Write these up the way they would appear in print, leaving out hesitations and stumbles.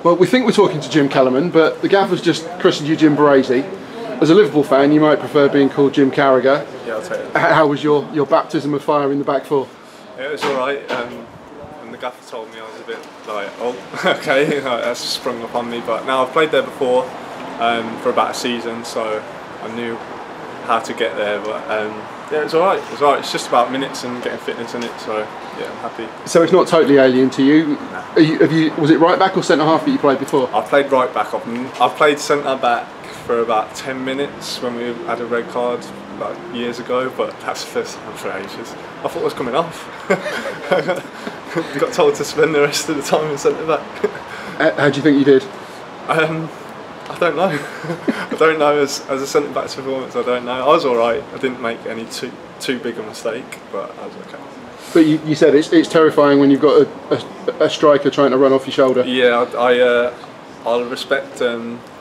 Well, we think we're talking to Jim Kellermann, but the gaffer's just christened you Jim Baresi. As a Liverpool fan, you might prefer being called Jim Carragher. Yeah, I'll take it. How was your baptism of fire in the back four? Yeah, it was alright. And the gaffer told me I was a bit like, oh, okay, that's sprung upon me. But now I've played there before for about a season, so I knew how to get there. But yeah, it was alright. It was alright. It's just about minutes and getting fitness in it. So yeah, I'm happy. So it's not totally alien to you. Nah. Was it right back or centre half that you played before? I played right back. I've played centre back for about 10 minutes when we had a red card like years ago, but that's the first time for ages. I thought I was coming off. Got told to spend the rest of the time in centre back. How do you think you did? I don't know. I don't know. As a centre back's performance, I don't know. I was alright. I didn't make any too big a mistake, but I was okay. But you said it's terrifying when you've got a striker trying to run off your shoulder. Yeah, I'll respect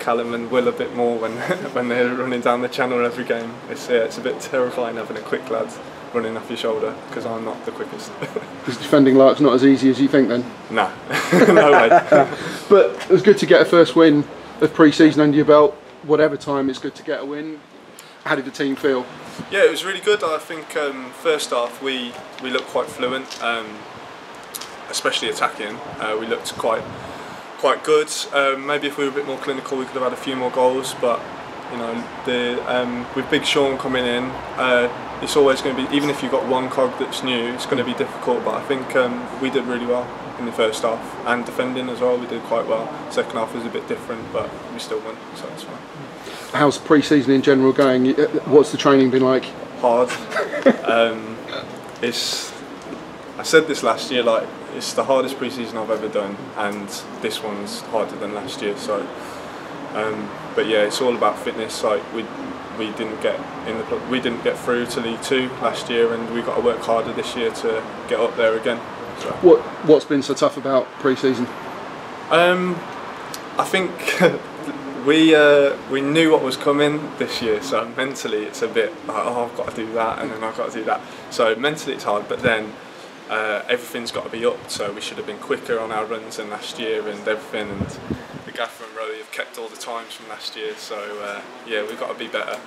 Callum and Will a bit more when they're running down the channel every game. It's a bit terrifying having a quick lad running off your shoulder, because I'm not the quickest. Is defending Lark's not as easy as you think then? Nah, no way. But it was good to get a first win of pre-season under your belt. Whatever time, it's good to get a win. How did the team feel? Yeah, it was really good. I think first half we looked quite fluent, especially attacking. We looked quite good. Maybe if we were a bit more clinical, we could have had a few more goals. But you know, with Big Sean coming in, it's always going to be, even if you've got one cog that's new, it's going to be difficult. But I think we did really well in the first half, and defending as well, we did quite well. Second half was a bit different, but we still won, so it's fine. How's pre-season in general going? What's the training been like? Hard. I said this last year, like, it's the hardest pre-season I've ever done, and this one's harder than last year. So, but yeah, it's all about fitness. Like we didn't get through to League 2 last year, and we've got to work harder this year to get up there again. So. What's been so tough about pre-season? I think we knew what was coming this year, so mentally it's a bit like, oh, I've got to do that, and then I've got to do that. So mentally it's hard, but then everything's got to be up. So we should have been quicker on our runs than last year and everything. And the gaffer and Rowie have kept all the times from last year. So yeah, we've got to be better,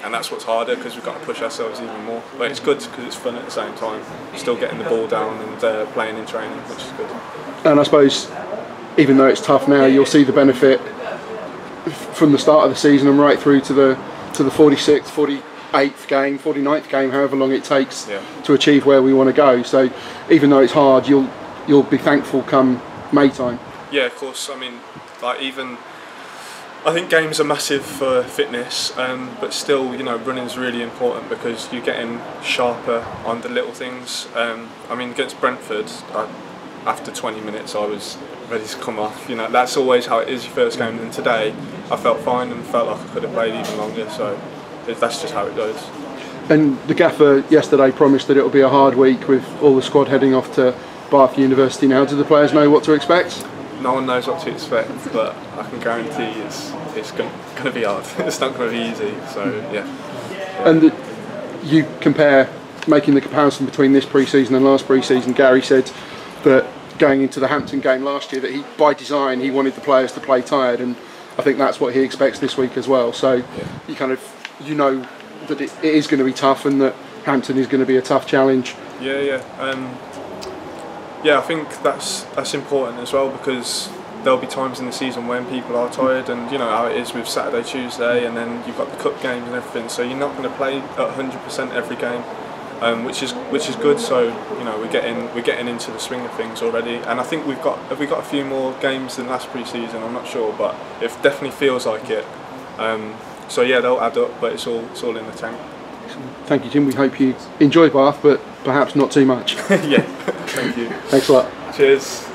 and that's what's harder, because we've got to push ourselves even more. But it's good because it's fun at the same time. Still getting the ball down and playing in training, which is good. And I suppose, even though it's tough now, you'll see the benefit from the start of the season and right through to the 46th, 48th game, 49th game, however long it takes to achieve where we want to go. So even though it's hard, you'll be thankful come May time. Yeah, of course. I mean, like, even I think games are massive for fitness, but still, you know, running's really important because you're getting sharper on the little things. I mean, against Brentford, after 20 minutes I was ready to come off. You know, that's always how it is your first game, and today I felt fine and felt like I could have played even longer, so that's just how it goes. And the gaffer yesterday promised that it'll be a hard week with all the squad heading off to Bath University now. Do the players know what to expect? No one knows what to expect, but I can guarantee it's going to be hard. It's not going to be easy, so yeah. And you compare, making the comparison between this pre-season and last pre-season, Gary said that going into the Hampton game last year, that he, by design, he wanted the players to play tired, and I think that's what he expects this week as well. So you know that it is going to be tough, and that Hampton is going to be a tough challenge. Yeah. I think that's important as well, because there'll be times in the season when people are tired, and you know how it is with Saturday, Tuesday, and then you've got the cup games and everything. So you're not going to play at 100% every game. Which is good. So you know we're getting into the swing of things already, and I think have we got a few more games than last pre-season. I'm not sure, but it definitely feels like it. So yeah, they'll add up, but it's all in the tank. Thank you, Jim. We hope you enjoy Bath, but perhaps not too much. Yeah, thank you. Thanks a lot. Cheers.